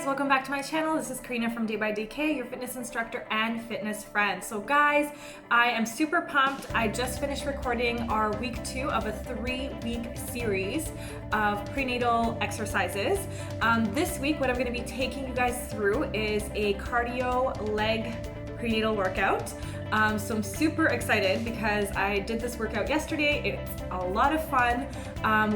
welcome back to my channel. This is Karina from Day by DK, your fitness instructor and fitness friend. So guys, I am super pumped. I just finished recording our week 2 of a 3-week series of prenatal exercises. This week, what I'm going to be taking you guys through is a cardio leg prenatal workout. So I'm super excited because I did this workout yesterday. It's a lot of fun.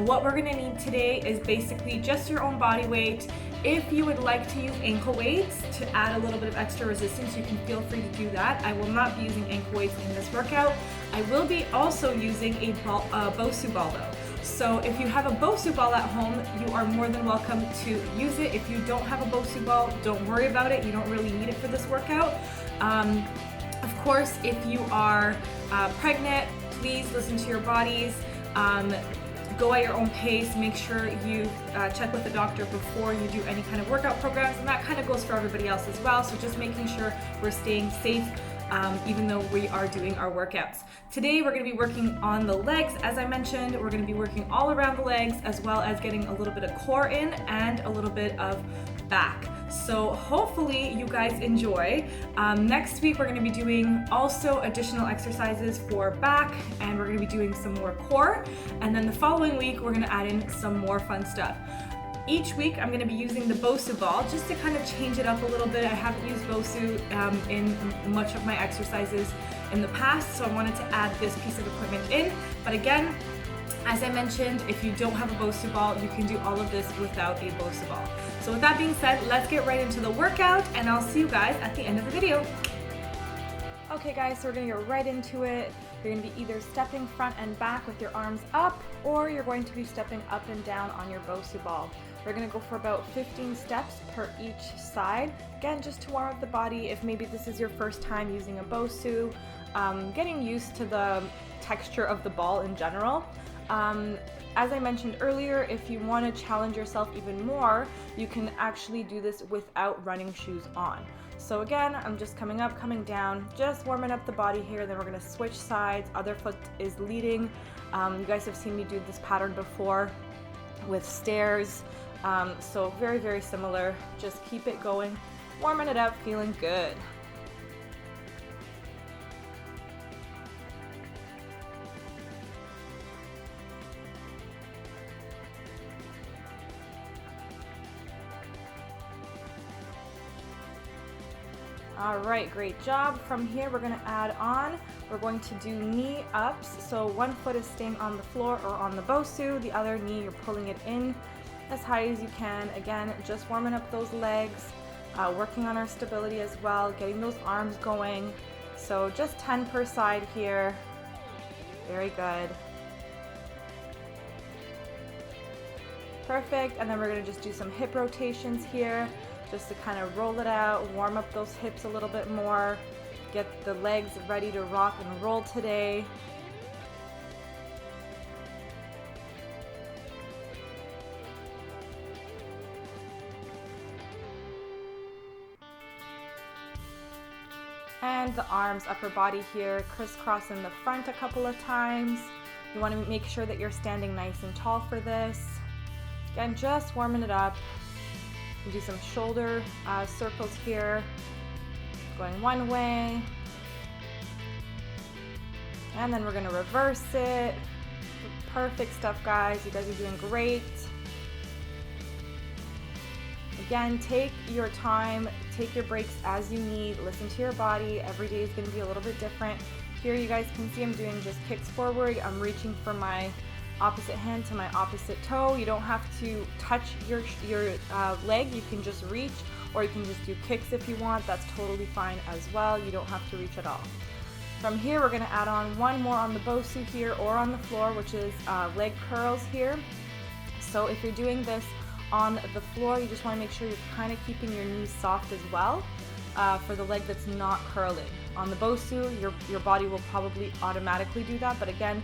What we're gonna need today is basically just your own body weight. If you would like to use ankle weights to add a little bit of extra resistance, you can feel free to do that. I will not be using ankle weights in this workout. I will be also using a Bosu ball though. So if you have a Bosu ball at home, you are more than welcome to use it. If you don't have a Bosu ball, don't worry about it. You don't really need it for this workout. Of course, if you are pregnant, please listen to your bodies. Go at your own pace. Make sure you check with the doctor before you do any kind of workout programs, and that kind of goes for everybody else as well. So just making sure we're staying safe even though we are doing our workouts. Today we're going to be working on the legs. As I mentioned, we're going to be working all around the legs as well as getting a little bit of core in and a little bit of back. So hopefully you guys enjoy. Next week we're going to be doing also additional exercises for back, and we're going to be doing some more core, and then the following week we're going to add in some more fun stuff. Each week I'm going to be using the Bosu ball just to kind of change it up a little bit. I haven't used Bosu in much of my exercises in the past, so I wanted to add this piece of equipment in. But again, as I mentioned, if you don't have a Bosu ball, you can do all of this without a Bosu ball. So with that being said, let's get right into the workout, and I'll see you guys at the end of the video. Okay guys, so we're gonna get right into it. You're gonna be either stepping front and back with your arms up, or you're going to be stepping up and down on your Bosu ball. We're gonna go for about 15 steps per each side. Again, just to warm up the body. If maybe this is your first time using a Bosu, getting used to the texture of the ball in general. As I mentioned earlier, if you want to challenge yourself even more, you can actually do this without running shoes on. So again, I'm just coming up, coming down, just warming up the body here. Then we're going to switch sides. Other foot is leading. You guys have seen me do this pattern before with stairs. So very, very similar. Just keep it going, warming it up, feeling good. All right, great job. From here, we're gonna add on, we're going to do knee ups. So one foot is staying on the floor or on the Bosu, the other knee, you're pulling it in as high as you can. Again, just warming up those legs, working on our stability as well, getting those arms going. So just 10 per side here. Very good. Perfect, and then we're gonna just do some hip rotations here, just to kind of roll it out, warm up those hips a little bit more, get the legs ready to rock and roll today. And the arms, upper body here, crisscross in the front a couple of times. You want to make sure that you're standing nice and tall for this. Again, just warming it up. We'll do some shoulder circles here, going one way, and then we're gonna reverse it. Perfect stuff, guys. You guys are doing great. Again, take your time, take your breaks as you need, listen to your body. Every day is gonna be a little bit different. Here you guys can see I'm doing just kicks forward. I'm reaching from my opposite hand to my opposite toe. You don't have to touch your leg. You can just reach, or you can just do kicks if you want. That's totally fine as well. You don't have to reach at all. From here, we're going to add on one more on the Bosu here or on the floor, which is leg curls here. So if you're doing this on the floor, you just want to make sure you're kind of keeping your knees soft as well for the leg that's not curling. On the Bosu, your body will probably automatically do that, but again,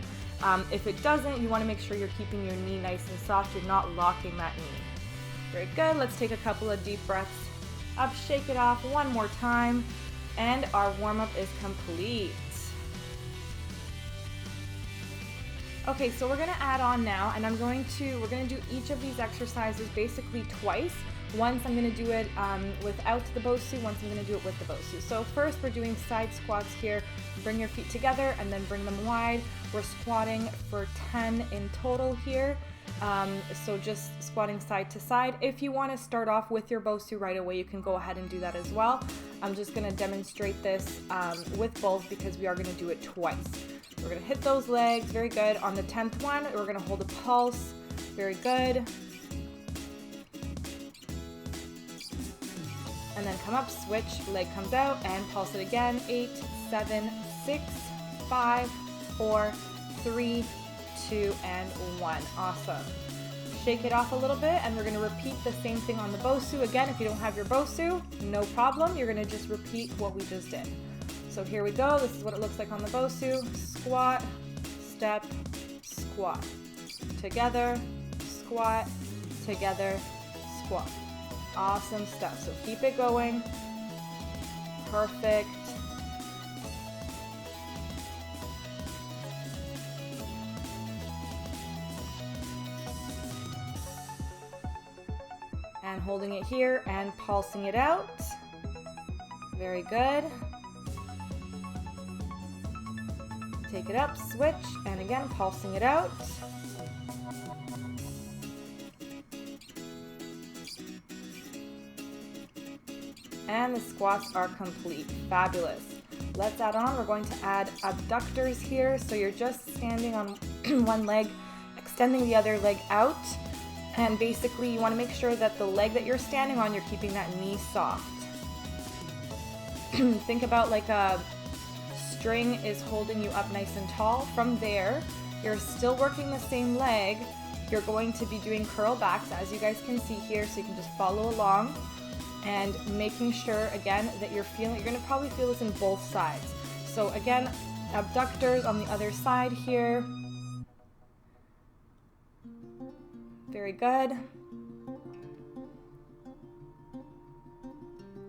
if it doesn't, you want to make sure you're keeping your knee nice and soft. You're not locking that knee. Very good. Let's take a couple of deep breaths up, shake it off one more time, and our warm-up is complete. Okay, so we're gonna add on now, and we're gonna do each of these exercises basically twice. Once I'm going to do it without the Bosu, once I'm going to do it with the Bosu. So first we're doing side squats here. Bring your feet together and then bring them wide. We're squatting for 10 in total here. So just squatting side to side. If you want to start off with your Bosu right away, you can go ahead and do that as well. I'm just going to demonstrate this with both because we are going to do it twice. We're going to hit those legs, very good. On the 10th one, we're going to hold a pulse, very good. And then come up, switch, leg comes out, and pulse it again. 8, 7, 6, 5, 4, 3, 2, and 1. Awesome. Shake it off a little bit, and we're going to repeat the same thing on the Bosu. Again, if you don't have your Bosu, no problem. You're going to just repeat what we just did. So here we go. This is what it looks like on the Bosu. Squat, step, squat. Together, squat, together, squat. Awesome stuff. So keep it going. Perfect. And holding it here and pulsing it out. Very good. Take it up, switch, and again, pulsing it out. And the squats are complete. Fabulous. Let's add on. We're going to add abductors here. So you're just standing on one leg, extending the other leg out. And basically you want to make sure that the leg that you're standing on, you're keeping that knee soft. Think about like a string is holding you up nice and tall. From there, you're still working the same leg. You're going to be doing curl backs, as you guys can see here, so you can just follow along. And making sure, again, that you're going to probably feel this in both sides. So again, abductors on the other side here. Very good.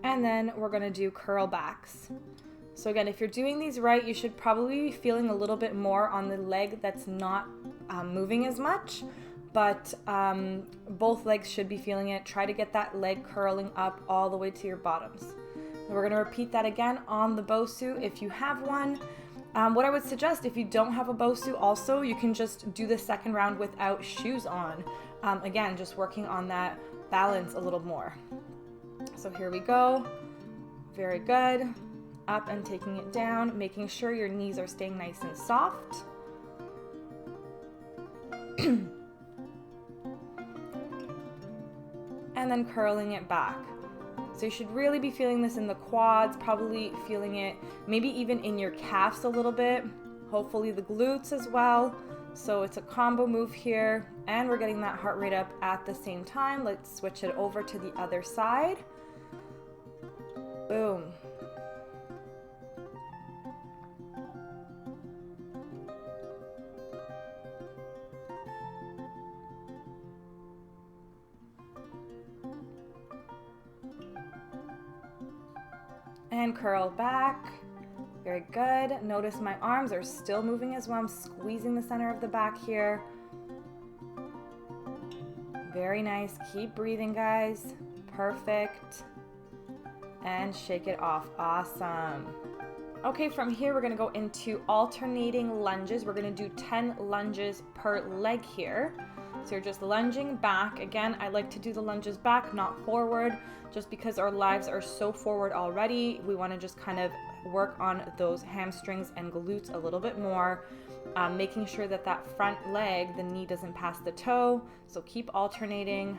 And then we're going to do curl backs. So again, if you're doing these right, you should probably be feeling a little bit more on the leg that's not moving as much. But both legs should be feeling it. Try to get that leg curling up all the way to your bottoms. And we're going to repeat that again on the Bosu if you have one. What I would suggest, if you don't have a Bosu also, you can just do the second round without shoes on. Again, just working on that balance a little more. So here we go. Very good. Up and taking it down, making sure your knees are staying nice and soft. And then curling it back. So you should really be feeling this in the quads, probably feeling it maybe even in your calves a little bit, hopefully the glutes as well. So it's a combo move here, and we're getting that heart rate up at the same time. Let's switch it over to the other side. Boom. And curl back. Very good. Notice my arms are still moving as well. I'm squeezing the center of the back here. Very nice. Keep breathing, guys. Perfect. And shake it off. Awesome. Okay, from here we're going to go into alternating lunges. We're going to do 10 lunges per leg here. So you're just lunging back. Again, I like to do the lunges back, not forward, just because our lives are so forward already. We want to just kind of work on those hamstrings and glutes a little bit more, making sure that that front leg, the knee doesn't pass the toe. So keep alternating,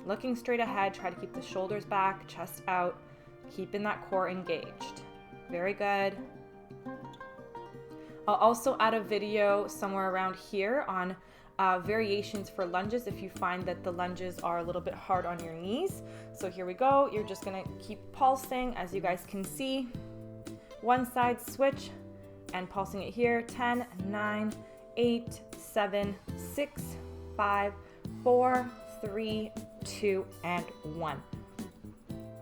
looking straight ahead. Try to keep the shoulders back, chest out, keeping that core engaged. Very good. I'll also add a video somewhere around here on variations for lunges if you find that the lunges are a little bit hard on your knees. So here we go. You're just going to keep pulsing, as you guys can see. One side switch and pulsing it here. 10, 9, 8, 7, 6, 5, 4, 3, 2, and 1.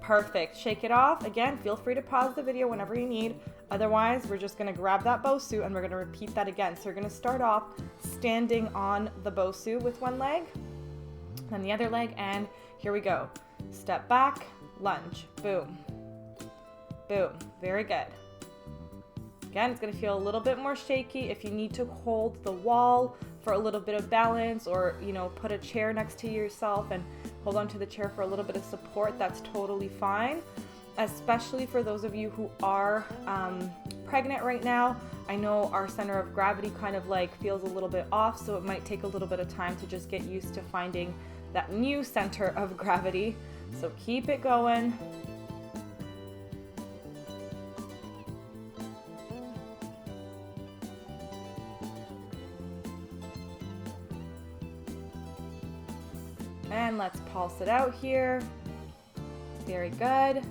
Perfect. Shake it off. Again, feel free to pause the video whenever you need. Otherwise, we're just going to grab that Bosu and we're going to repeat that again. So you're going to start off standing on the Bosu with one leg, then the other leg, and here we go. step back, lunge, boom, boom. Very good. Again, it's going to feel a little bit more shaky. If you need to hold the wall for a little bit of balance, or, you know, put a chair next to yourself and hold on to the chair for a little bit of support, that's totally fine. Especially for those of you who are pregnant right now. I know our center of gravity kind of like feels a little bit off, so it might take a little bit of time to just get used to finding that new center of gravity. So keep it going. And let's pulse it out here. Very good.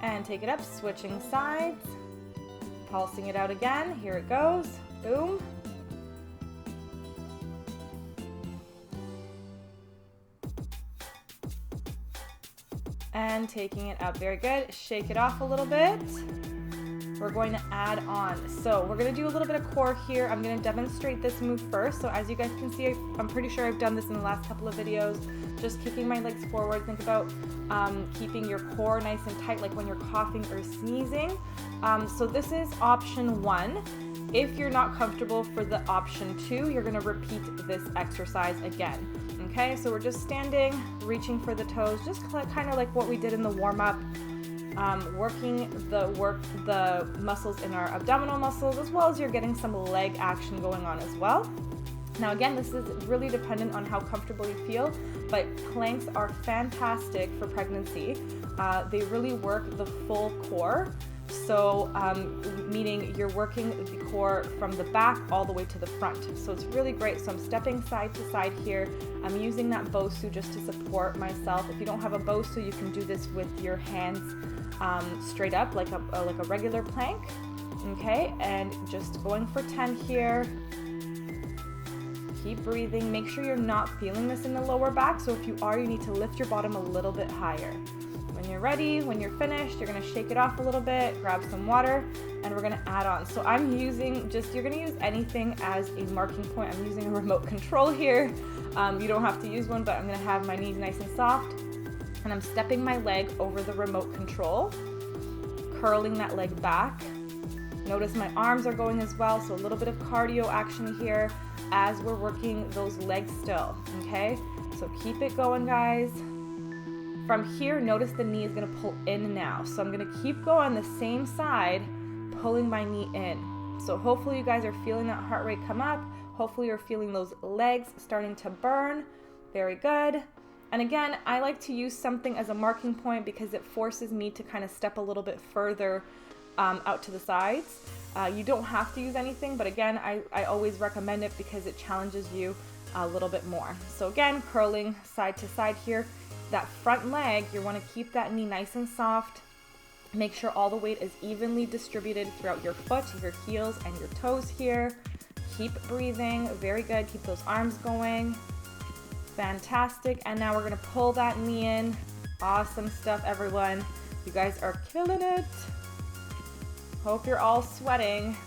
And take it up, switching sides. Pulsing it out again. Here it goes. Boom. And taking it up. Very good. Shake it off a little bit. We're going to add on. So we're going to do a little bit of core here. I'm going to demonstrate this move first. So as you guys can see, I'm pretty sure I've done this in the last couple of videos. Just kicking my legs forward. Think about keeping your core nice and tight, like when you're coughing or sneezing. So this is option 1. If you're not comfortable for the option 2, you're going to repeat this exercise again. Okay, so we're just standing, reaching for the toes, just kind of like what we did in the warm-up. Working the muscles in our abdominal muscles, as well as you're getting some leg action going on as well. Now again, this is really dependent on how comfortable you feel, but planks are fantastic for pregnancy. They really work the full core. So meaning you're working the core from the back all the way to the front. So it's really great. So I'm stepping side to side here. I'm using that Bosu just to support myself. If you don't have a Bosu, you can do this with your hands straight up like a regular plank. Okay, and just going for 10 here. Keep breathing. Make sure you're not feeling this in the lower back. So if you are, you need to lift your bottom a little bit higher. When you're ready, when you're finished, you're gonna shake it off a little bit, grab some water, and we're gonna add on. So I'm using you're gonna use anything as a marking point. I'm using a remote control here. You don't have to use one, but I'm gonna have my knees nice and soft. And I'm stepping my leg over the remote control, curling that leg back. Notice my arms are going as well, so a little bit of cardio action here as we're working those legs still, okay? So keep it going, guys. From here, notice the knee is gonna pull in now. So I'm gonna keep going the same side, pulling my knee in. So hopefully you guys are feeling that heart rate come up. Hopefully you're feeling those legs starting to burn. Very good. And again, I like to use something as a marking point because it forces me to kind of step a little bit further out to the sides. You don't have to use anything, but again, I always recommend it because it challenges you a little bit more. So again, curling side to side here. That front leg, you want to keep that knee nice and soft. Make sure all the weight is evenly distributed throughout your foot, your heels, and your toes here. Keep breathing. Very good. Keep those arms going. Fantastic. And now we're going to pull that knee in. Awesome stuff, everyone. You guys are killing it. Hope you're all sweating.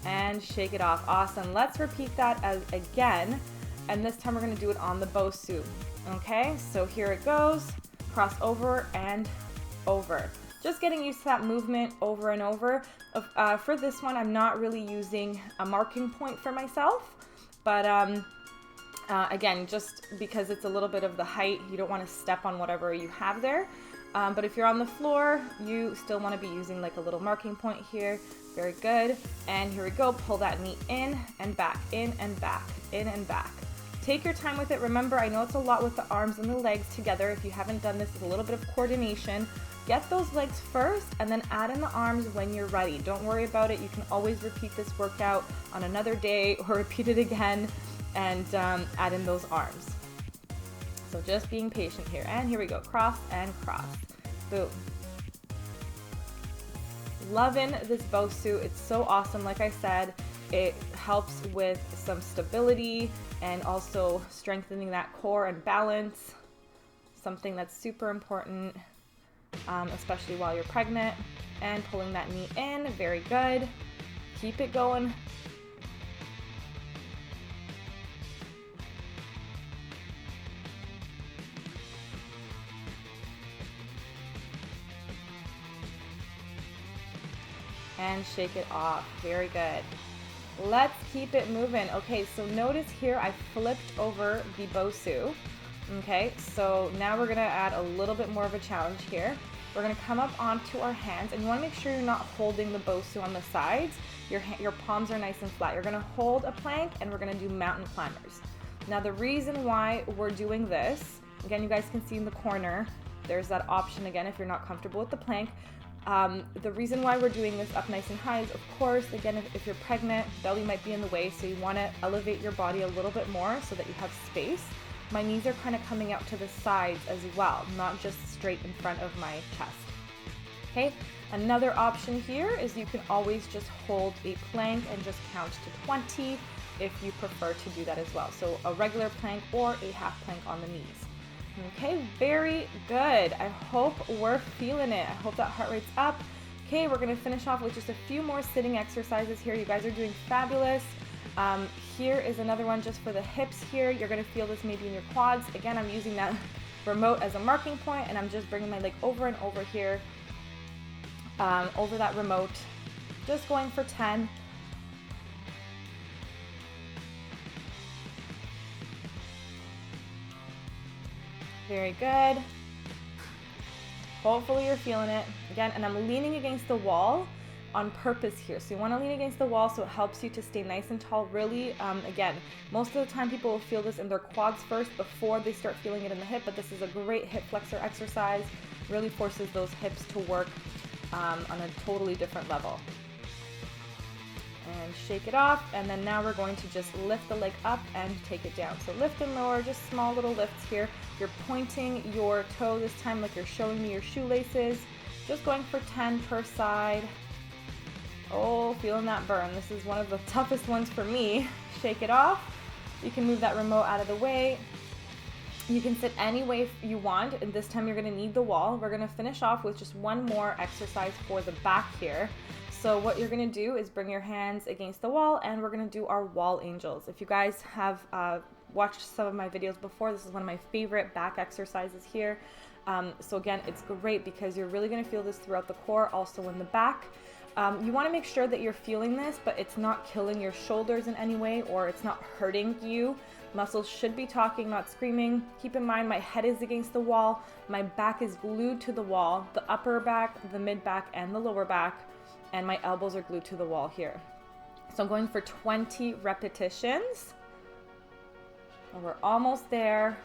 And shake it off. Awesome. Let's repeat that again. And this time we're going to do it on the Bosu. Okay, so here it goes. Cross over and over. Just getting used to that movement over and over. For this one, I'm not really using a marking point for myself. But again, just because it's a little bit of the height, you don't want to step on whatever you have there. But if you're on the floor, you still want to be using like a little marking point here. Very good. And here we go. Pull that knee in and back, in and back, in and back. Take your time with it. Remember, I know it's a lot with the arms and the legs together. If you haven't done this, it's a little bit of coordination. Get those legs first and then add in the arms when you're ready. Don't worry about it. You can always repeat this workout on another day or repeat it again and add in those arms. So just being patient here. And here we go. Cross and cross. Boom. Loving this Bosu. It's so awesome. Like I said, it helps with some stability and also strengthening that core and balance. Something that's super important. especially while you're pregnant, and pulling that knee in. Very good. Keep it going. And shake it off. Very good. Let's keep it moving. Okay, so notice here I flipped over the Bosu. Okay, so now we're gonna add a little bit more of a challenge here. We're gonna come up onto our hands, and you wanna make sure you're not holding the Bosu on the sides. Your palms are nice and flat. You're gonna hold a plank, and we're gonna do mountain climbers. Now the reason why we're doing this, again, you guys can see in the corner, there's that option again if you're not comfortable with the plank. The reason why we're doing this up nice and high is, of course, again, if you're pregnant, belly might be in the way, so you want to elevate your body a little bit more so that you have space. My knees are kind of coming out to the sides as well, not just straight in front of my chest. Okay, another option here is you can always just hold a plank and just count to 20 if you prefer to do that as well. So a regular plank or a half plank on the knees. Okay, very good. I hope we're feeling it. I hope that heart rate's up. Okay, we're gonna finish off with just a few more sitting exercises here. You guys are doing fabulous. Here is another one just for the hips here. You're gonna feel this maybe in your quads. Again, I'm using that remote as a marking point, and I'm just bringing my leg over and over here, over that remote. Just going for 10. Very good. Hopefully you're feeling it. Again, and I'm leaning against the wall on purpose here. So you want to lean against the wall so it helps you to stay nice and tall. Really, again, most of the time people will feel this in their quads first before they start feeling it in the hip, but this is a great hip flexor exercise. Really forces those hips to work on a totally different level. And shake it off, and then now we're going to just lift the leg up and take it down. So lift and lower, just small little lifts here. You're pointing your toe this time like you're showing me your shoelaces. Just going for 10 per side. Oh, feeling that burn. This is one of the toughest ones for me. Shake it off. You can move that remote out of the way. You can sit any way you want, and this time you're gonna need the wall. We're gonna finish off with just one more exercise for the back here. So what you're gonna do is bring your hands against the wall, and we're gonna do our wall angels. If you guys have watched some of my videos before, this is one of my favorite back exercises here. So again, it's great because you're really gonna feel this throughout the core, also in the back. You wanna make sure that you're feeling this, but it's not killing your shoulders in any way, or it's not hurting you. Muscles should be talking, not screaming. Keep in mind, my head is against the wall. My back is glued to the wall, the upper back, the mid back, and the lower back. And my elbows are glued to the wall here. So I'm going for 20 repetitions. And we're almost there.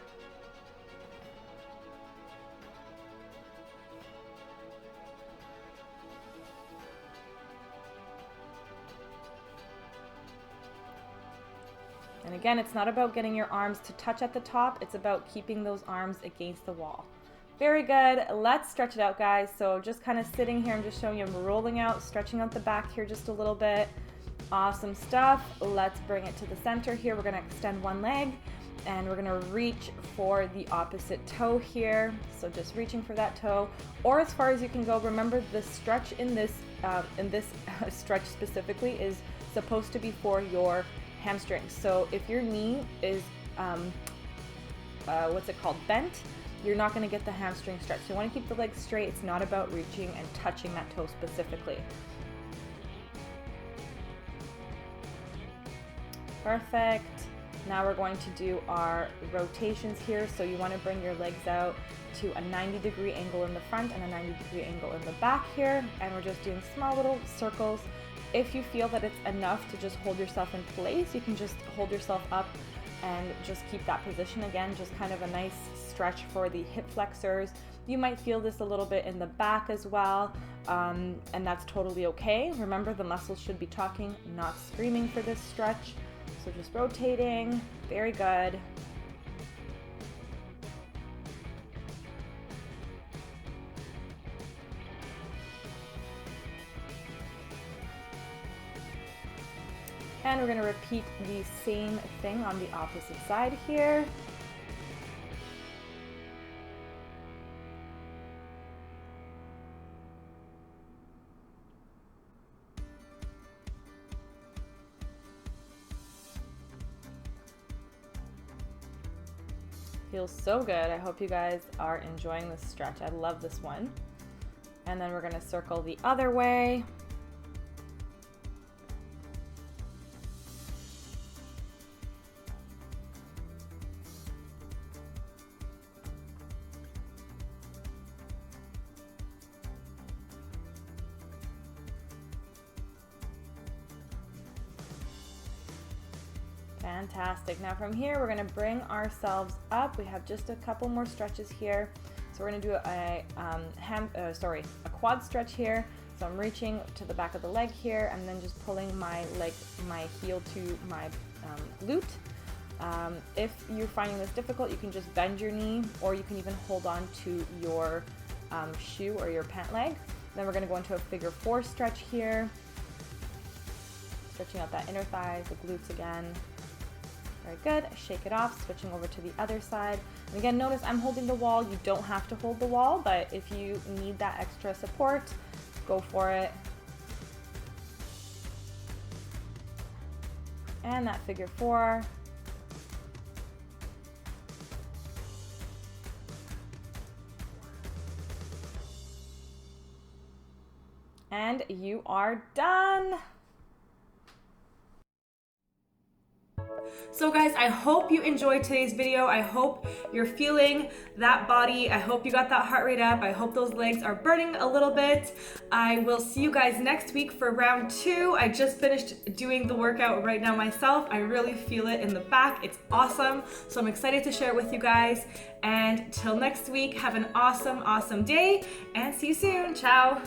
And again, it's not about getting your arms to touch at the top, it's about keeping those arms against the wall. Very good. Let's stretch it out, guys. So just kind of sitting here, I'm just showing you I'm rolling out, stretching out the back here just a little bit. Awesome stuff. Let's bring it to the center here. We're going to extend one leg, and we're going to reach for the opposite toe here. So just reaching for that toe, or as far as you can go. Remember, the stretch in this stretch specifically is supposed to be for your hamstrings. So if your knee is bent, you're not going to get the hamstring stretch. So you want to keep the legs straight. It's not about reaching and touching that toe specifically. Perfect. Now we're going to do our rotations here. So you want to bring your legs out to a 90-degree angle in the front and a 90-degree angle in the back here. And we're just doing small little circles. If you feel that it's enough to just hold yourself in place, you can just hold yourself up and just keep that position. Again, just kind of a nice stretch for the hip flexors. You might feel this a little bit in the back as well, and that's totally okay. Remember, the muscles should be talking, not screaming for this stretch. So just rotating, very good. And we're going to repeat the same thing on the opposite side here. Feels so good. I hope you guys are enjoying this stretch. I love this one. And then we're gonna circle the other way. Fantastic. Now from here, we're gonna bring ourselves up. We have just a couple more stretches here. So we're gonna do a quad stretch here. So I'm reaching to the back of the leg here and then just pulling my heel to my glute. If you're finding this difficult, you can just bend your knee, or you can even hold on to your shoe or your pant leg. Then we're gonna go into a figure 4 stretch here. Stretching out that inner thighs, the glutes again. Very good. Shake it off, switching over to the other side. And again, notice I'm holding the wall. You don't have to hold the wall, but if you need that extra support, go for it. And that figure 4. And you are done. So guys, I hope you enjoyed today's video. I hope you're feeling that body. I hope you got that heart rate up. I hope those legs are burning a little bit. I will see you guys next week for round 2. I just finished doing the workout right now myself. I really feel it in the back. It's awesome. So I'm excited to share it with you guys. And till next week, have an awesome, awesome day and see you soon. Ciao.